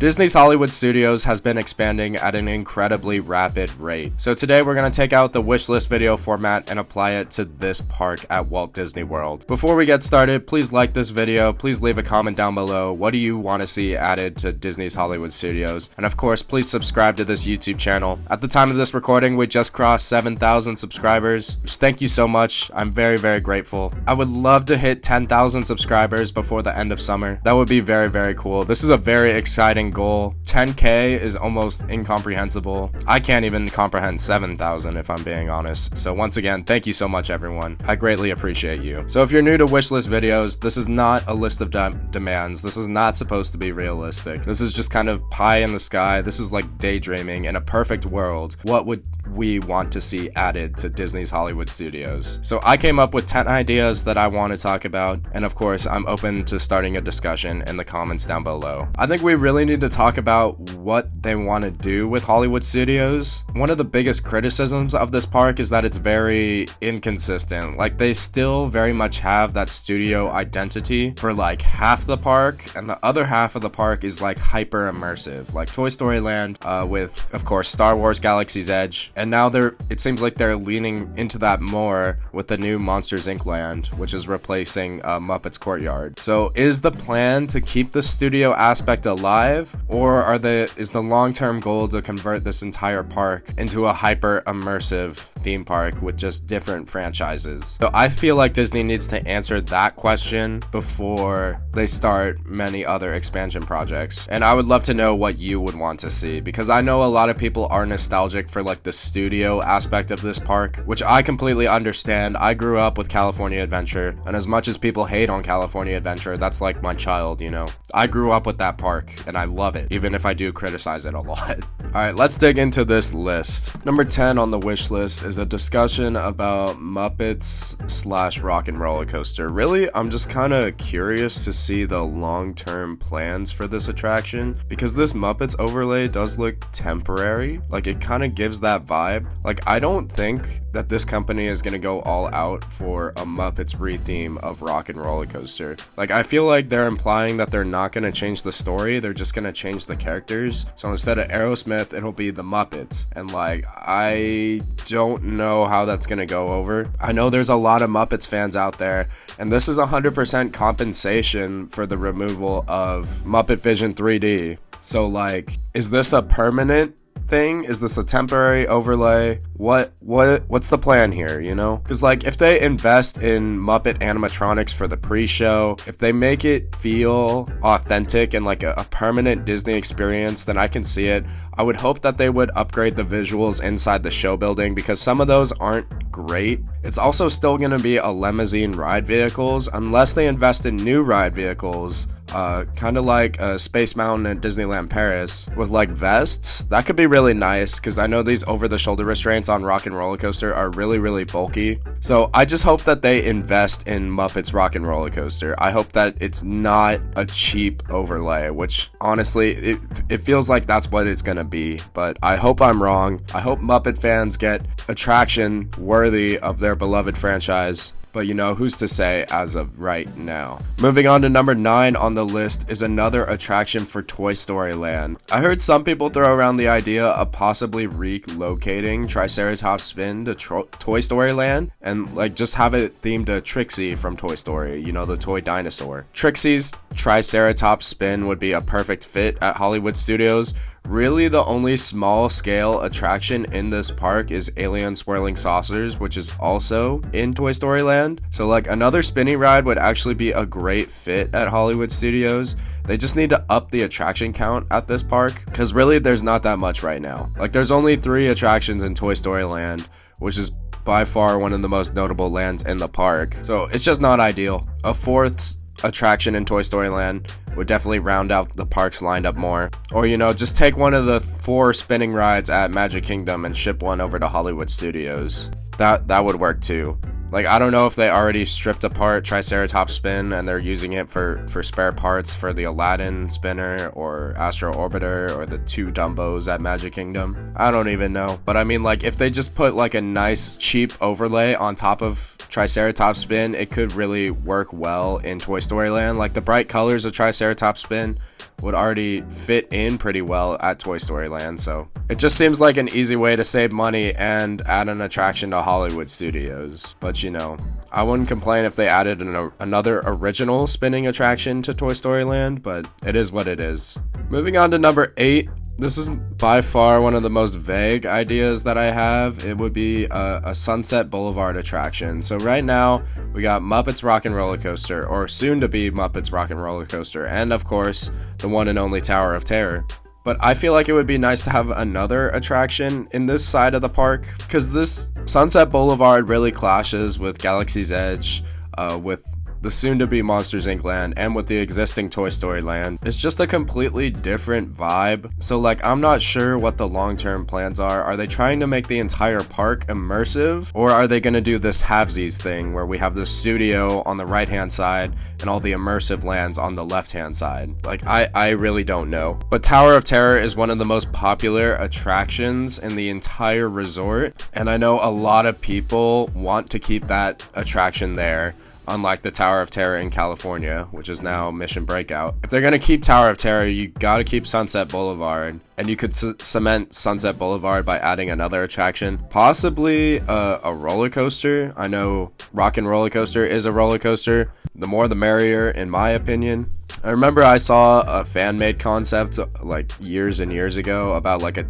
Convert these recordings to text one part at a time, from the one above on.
Disney's Hollywood Studios has been expanding at an incredibly rapid rate. So today we're going to take out the wishlist video format and apply it to this park at Walt Disney World. Before we get started, please like this video, please leave a comment down below. What do you want to see added to Disney's Hollywood Studios? And of course, please subscribe to this YouTube channel. At the time of this recording, we just crossed 7,000 subscribers, which thank you so much. I'm very, very grateful. I would love to hit 10,000 subscribers before the end of summer. That would be very, very cool. This is a very exciting goal. 10K is almost incomprehensible. I can't even comprehend 7,000 if I'm being honest. So once again, thank you so much everyone. I greatly appreciate you. So if you're new to wishlist videos, this is not a list of demands. This is not supposed to be realistic. This is just kind of pie in the sky. This is like daydreaming. In a perfect world, what would we want to see added to Disney's Hollywood Studios? So I came up with 10 ideas that I want to talk about, and of course I'm open to starting a discussion in the comments down below. I think we really need to talk about what they want to do with Hollywood Studios. One of the biggest criticisms of this park is that it's very inconsistent. Like, they still very much have that studio identity for like half the park, and the other half of the park is like hyper immersive, like Toy Story Land with of course Star Wars Galaxy's Edge, and now it seems like they're leaning into that more with the new Monsters Inc. land, which is replacing Muppets Courtyard. So is the plan to keep the studio aspect alive, or is the long-term goal to convert this entire park into a hyper immersive theme park with just different franchises? So I feel like Disney needs to answer that question before they start many other expansion projects. And I would love to know what you would want to see, because I know a lot of people are nostalgic for like the studio aspect of this park, which I completely understand. I grew up with California Adventure, and as much as people hate on California Adventure, that's like my child, you know. I grew up with that park and I love it, even if I do criticize it a lot. Alright, let's dig into this list. Number 10 on the wish list is a discussion about Muppets / Rock and Roller Coaster. Really, I'm just kind of curious to see the long-term plans for this attraction, because this Muppets overlay does look temporary. Like, it kind of gives that vibe. Like, I don't think that this company is going to go all out for a Muppets re-theme of Rock and Roller Coaster. Like, I feel like they're implying that they're not going to change the story, they're just going to change the characters. So instead of Aerosmith, it'll be the Muppets. And like, I don't know how that's going to go over. I know there's a lot of Muppets fans out there, and this is 100% compensation for the removal of Muppet Vision 3D. So like, is this a permanent thing? Is this a temporary overlay? What's the plan here, you know? Because like, if they invest in Muppet animatronics for the pre-show, if they make it feel authentic and like a permanent Disney experience, then I can see it. I would hope that they would upgrade the visuals inside the show building, because some of those aren't great. It's also still going to be a limousine ride vehicles unless they invest in new ride vehicles, kind of like Space Mountain at Disneyland Paris with like vests. That could be really nice, because I know these over-the-shoulder restraints on Rock and Roller Coaster are really, really bulky. So I just hope that they invest in Muppets Rock and Roller Coaster. I hope that it's not a cheap overlay, which honestly, it feels like that's what it's gonna be, but I hope I'm wrong. I hope Muppet fans get attraction worthy of their beloved franchise. But you know, who's to say as of right now? Moving on to number 9 on the list is another attraction for Toy Story Land. I heard some people throw around the idea of possibly relocating Triceratops Spin to Toy Story Land and like just have it themed to Trixie from Toy Story, you know, the toy dinosaur. Trixie's Triceratops Spin would be a perfect fit at Hollywood Studios. Really, the only small-scale attraction in this park is Alien Swirling Saucers, which is also in Toy Story Land. So like, another spinny ride would actually be a great fit at Hollywood Studios. They just need to up the attraction count at this park, because really there's not that much right now. Like, there's only 3 attractions in Toy Story Land, which is by far one of the most notable lands in the park. So it's just not ideal. A 4th attraction in Toy Story Land would definitely round out the park's lineup more. Or, you know, just take one of the 4 spinning rides at Magic Kingdom and ship one over to Hollywood Studios. That would work too. Like, I don't know if they already stripped apart Triceratops Spin and they're using it for spare parts for the Aladdin spinner or Astro Orbiter or the 2 Dumbos at Magic Kingdom. I don't even know. But I mean, like, if they just put like a nice cheap overlay on top of Triceratops Spin, it could really work well in Toy Story Land. Like, the bright colors of Triceratops Spin would already fit in pretty well at Toy Story Land, so it just seems like an easy way to save money and add an attraction to Hollywood Studios. But you know, I wouldn't complain if they added another original spinning attraction to Toy Story Land, but it is what it is. Moving on to number 8. This is by far one of the most vague ideas that I have. It would be a Sunset Boulevard attraction. So right now, we got Muppets Rockin' Roller Coaster, or soon to be Muppets Rockin' Roller Coaster, and of course, the one and only Tower of Terror. But I feel like it would be nice to have another attraction in this side of the park, because this Sunset Boulevard really clashes with Galaxy's Edge, with the soon-to-be Monsters Inc. land, and with the existing Toy Story land. It's just a completely different vibe. So like, I'm not sure what the long-term plans are. Are they trying to make the entire park immersive? Or are they going to do this halvesies thing where we have the studio on the right-hand side and all the immersive lands on the left-hand side? Like, I really don't know. But Tower of Terror is one of the most popular attractions in the entire resort, and I know a lot of people want to keep that attraction there, unlike the Tower of Terror in California, which is now Mission Breakout. If they're going to keep Tower of Terror, you gotta keep Sunset Boulevard, and you could cement Sunset Boulevard by adding another attraction, possibly a roller coaster. I know Rockin' Roller Coaster is a roller coaster. The more the merrier, in my opinion. I remember I saw a fan-made concept like years and years ago about like a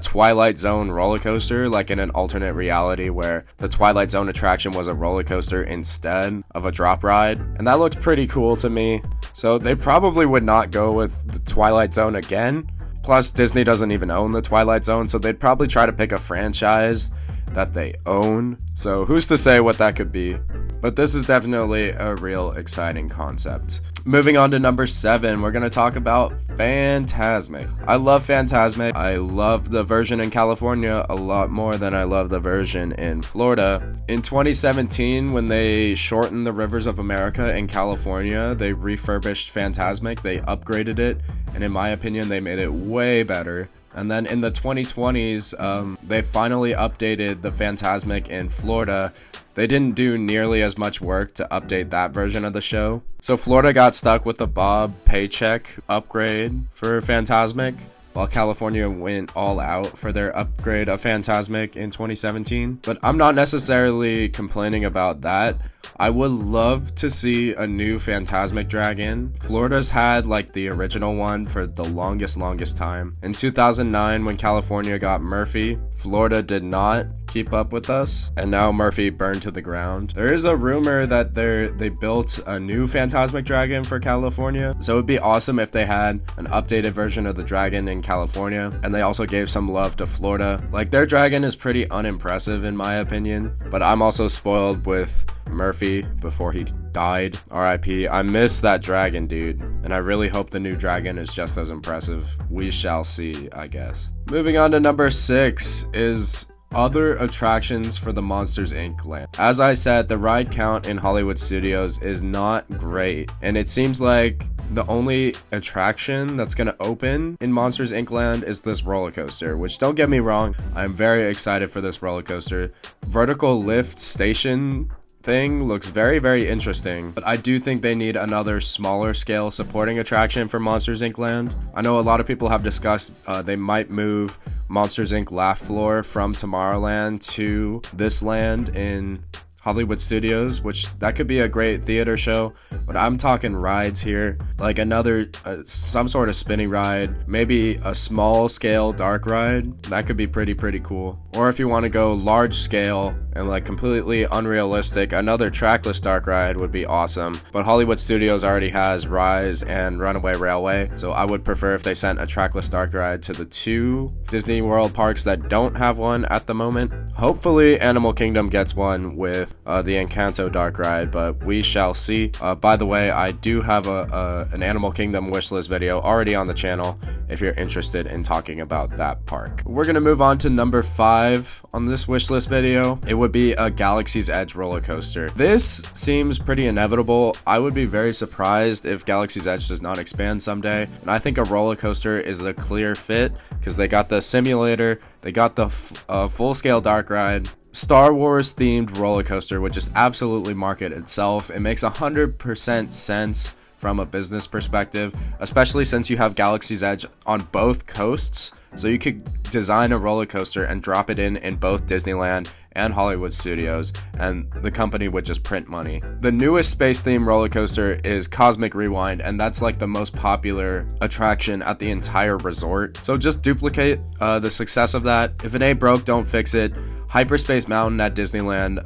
Twilight Zone roller coaster, like in an alternate reality where the Twilight Zone attraction was a roller coaster instead of a drop ride, and that looked pretty cool to me. So they probably would not go with the Twilight Zone again. Plus, Disney doesn't even own the Twilight Zone, so they'd probably try to pick a franchise that they own. So who's to say what that could be? But this is definitely a real exciting concept. Moving on to number 7, we're going to talk about Fantasmic. I love Fantasmic. I love the version in California a lot more than I love the version in Florida. In 2017, when they shortened the Rivers of America in California, they refurbished Fantasmic, they upgraded it, and in my opinion, they made it way better. And then in the 2020s, they finally updated the Fantasmic in Florida. They didn't do nearly as much work to update that version of the show. So Florida got stuck with the Bob Paycheck upgrade for Fantasmic, while California went all out for their upgrade of Fantasmic in 2017. But I'm not necessarily complaining about that. I would love to see a new Fantasmic Dragon. Florida's had like the original one for the longest time. In 2009, when California got Murphy, Florida did not keep up with us, and now Murphy burned to the ground. There is a rumor that they built a new Fantasmic Dragon for California, so it would be awesome if they had an updated version of the dragon in California, and they also gave some love to Florida. Like, their dragon is pretty unimpressive in my opinion, but I'm also spoiled with Murphy before he died. RIP. I miss that dragon, dude, and I really hope the new dragon is just as impressive. We shall see, I guess. Moving on to number 6 is other attractions for the Monsters Inc. land. As I said, the ride count in Hollywood Studios is not great, and it seems like the only attraction that's going to open in Monsters Inc. land is this roller coaster, which, don't get me wrong, I'm very excited for this roller coaster. Vertical lift station thing looks very interesting, but I do think they need another smaller scale supporting attraction for Monsters Inc. land. I know a lot of people have discussed they might move Monsters Inc. Laugh Floor from Tomorrowland to this land in Hollywood Studios, which that could be a great theater show, but I'm talking rides here, like another some sort of spinny ride, maybe a small scale dark ride. That could be pretty cool. Or if you want to go large scale and like completely unrealistic, another trackless dark ride would be awesome. But Hollywood Studios already has Rise and Runaway Railway, so I would prefer if they sent a trackless dark ride to the 2 Disney World parks that don't have one at the moment. Hopefully Animal Kingdom gets one with the Encanto dark ride, but we shall see. By the way, I do have an Animal Kingdom wishlist video already on the channel if you're interested in talking about that park. We're gonna move on to number 5 on this wishlist video. It would be a Galaxy's Edge roller coaster. This seems pretty inevitable. I would be very surprised if Galaxy's Edge does not expand someday, and I think a roller coaster is a clear fit because they got the simulator, they got the full-scale dark ride, Star Wars themed roller coaster would just absolutely market itself. It makes 100% sense from a business perspective, especially since you have Galaxy's Edge on both coasts. So you could design a roller coaster and drop it in both Disneyland and Hollywood Studios, and the company would just print money. The newest space-themed roller coaster is Cosmic Rewind, and that's like the most popular attraction at the entire resort. So just duplicate the success of that. If it ain't broke, don't fix it. Hyperspace Mountain at Disneyland,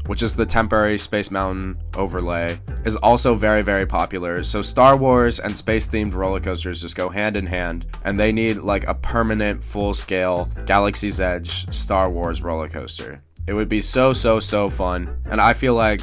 which is the temporary Space Mountain overlay, is also very, very popular. So Star Wars and space-themed roller coasters just go hand in hand, and they need like a permanent, full-scale Galaxy's Edge Star Wars roller coaster. It would be so fun, and I feel like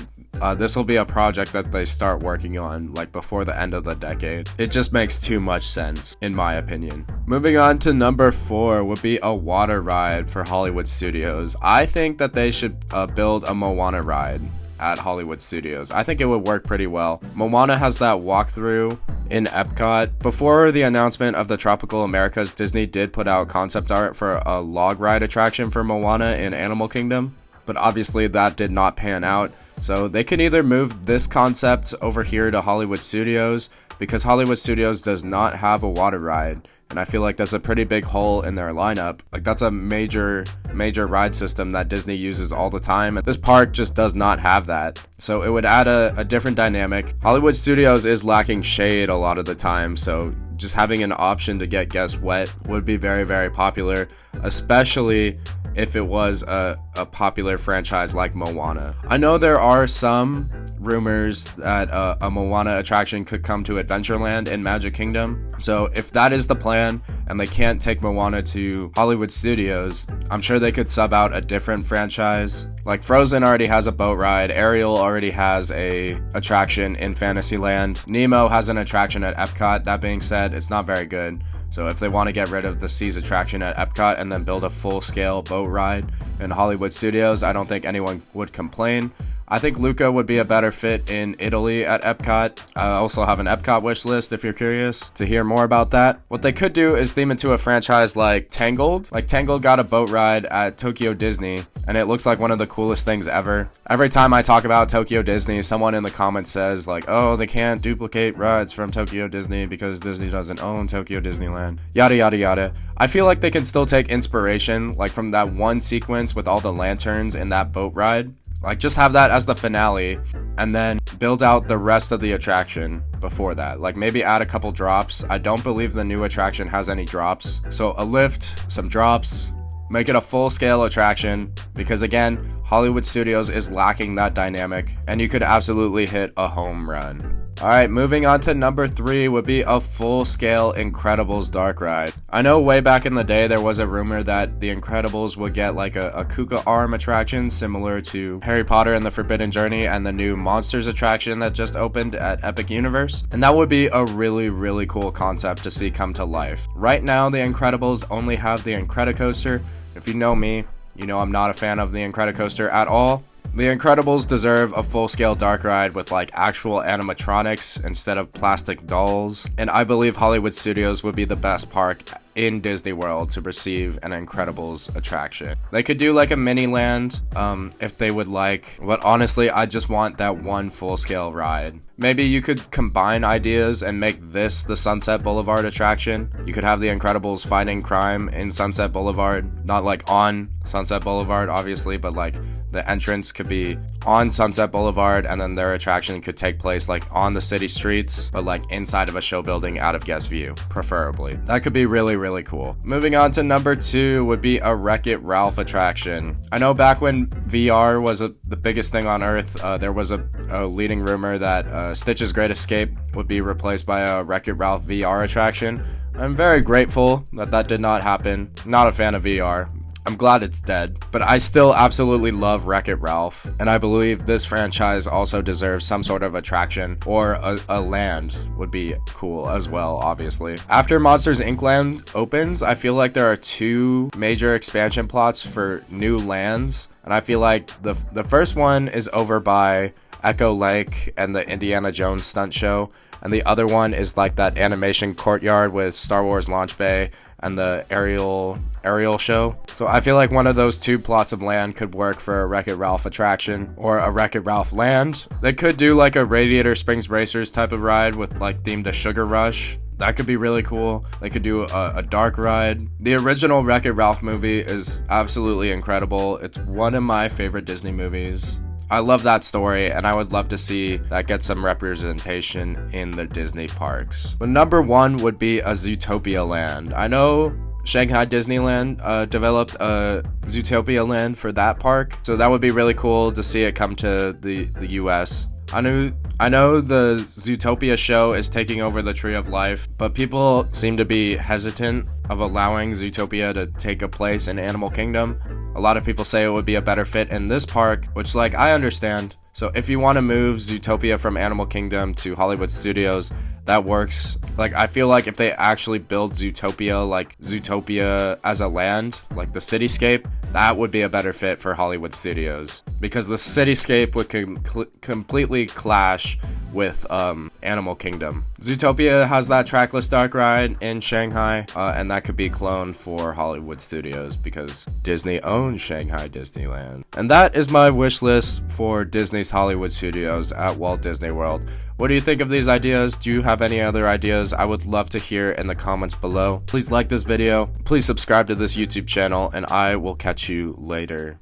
this will be a project that they start working on like before the end of the decade. It just makes too much sense, in my opinion. Moving on to number 4 would be a water ride for Hollywood Studios. I think that they should build a Moana ride at Hollywood Studios. I think it would work pretty well. Moana has that walkthrough in Epcot. Before the announcement of the Tropical Americas, Disney did put out concept art for a log ride attraction for Moana in Animal Kingdom, but obviously that did not pan out. So they could either move this concept over here to Hollywood Studios, because Hollywood Studios does not have a water ride, and I feel like that's a pretty big hole in their lineup. Like, that's a major ride system that Disney uses all the time, and this park just does not have that. So it would add a different dynamic. Hollywood Studios is lacking shade a lot of the time, so just having an option to get guests wet would be very, very popular, especially if it was a popular franchise like Moana. I know there are some rumors that a Moana attraction could come to Adventureland in Magic Kingdom. So if that is the plan and they can't take Moana to Hollywood Studios, I'm sure they could sub out a different franchise. Like Frozen already has a boat ride, Ariel already has a attraction in Fantasyland, Nemo has an attraction at Epcot. That being said, it's not very good. So if they want to get rid of the Seas attraction at Epcot and then build a full-scale boat ride in Hollywood Studios, I don't think anyone would complain. I think Luca would be a better fit in Italy at Epcot. I also have an Epcot wish list if you're curious to hear more about that. What they could do is theme it to a franchise like Tangled. Like Tangled got a boat ride at Tokyo Disney, and it looks like one of the coolest things ever. Every time I talk about Tokyo Disney, someone in the comments says like, oh, they can't duplicate rides from Tokyo Disney because Disney doesn't own Tokyo Disneyland. Yada, yada, yada. I feel like they can still take inspiration like from that one sequence with all the lanterns in that boat ride. Like, just have that as the finale and then build out the rest of the attraction before that. Like, maybe add a couple drops. I don't believe the new attraction has any drops. So a lift, some drops, make it a full-scale attraction, because again, Hollywood Studios is lacking that dynamic, and you could absolutely hit a home run. Alright, moving on to number 3 would be a full-scale Incredibles dark ride. I know way back in the day there was a rumor that the Incredibles would get like a Kuka arm attraction similar to Harry Potter and the Forbidden Journey and the new Monsters attraction that just opened at Epic Universe. And that would be a really, really cool concept to see come to life. Right now, the Incredibles only have the Incredicoaster. If you know me, you know I'm not a fan of the Incredicoaster at all. The Incredibles deserve a full-scale dark ride with like actual animatronics instead of plastic dolls, and I believe Hollywood Studios would be the best park in Disney World to receive an Incredibles attraction. They could do like a mini land if they would like, but honestly I just want that one full-scale ride. Maybe you could combine ideas and make this the Sunset Boulevard attraction. You could have the Incredibles fighting crime in Sunset Boulevard, not like on Sunset Boulevard obviously, but like the entrance could be on Sunset Boulevard and then their attraction could take place like on the city streets, but like inside of a show building out of guest view, preferably. That could be really, really cool. Moving on to number 2 would be a Wreck-It Ralph attraction. I know back when VR was the biggest thing on earth, there was a leading rumor that Stitch's Great Escape would be replaced by a Wreck-It Ralph VR attraction. I'm very grateful that that did not happen. Not a fan of VR. I'm glad it's dead, but I still absolutely love Wreck-It Ralph, and I believe this franchise also deserves some sort of attraction, or a land would be cool as well, obviously. After Monsters Inc. Land opens, I feel like there are 2 major expansion plots for new lands, and I feel like the first one is over by Echo Lake and the Indiana Jones stunt show, and the other one is like that animation courtyard with Star Wars Launch Bay and the Ariel show. So I feel like one of those 2 plots of land could work for a Wreck-It Ralph attraction or a Wreck-It Ralph land. They could do like a Radiator Springs Racers type of ride with like themed to Sugar Rush. That could be really cool. They could do a dark ride. The original Wreck-It Ralph movie is absolutely incredible. It's one of my favorite Disney movies. I love that story, and I would love to see that get some representation in the Disney parks. But number 1 would be a Zootopia land. I know Shanghai Disneyland developed a Zootopia land for that park, so that would be really cool to see it come to the US. I know the Zootopia show is taking over the Tree of Life, but people seem to be hesitant of allowing Zootopia to take a place in Animal Kingdom. A lot of people say it would be a better fit in this park, which like I understand. So if you want to move Zootopia from Animal Kingdom to Hollywood Studios, that works. Like I feel like if they actually build Zootopia, like Zootopia as a land, like the cityscape, that would be a better fit for Hollywood Studios, because the cityscape would completely clash with Animal Kingdom. Zootopia has that trackless dark ride in Shanghai, and that could be cloned for Hollywood Studios because Disney owns Shanghai Disneyland. And that is my wish list for Disney's Hollywood Studios at Walt Disney World. What do you think of these ideas? Do you have any other ideas? I would love to hear in the comments below. Please like this video, please subscribe to this YouTube channel, and I will catch you later.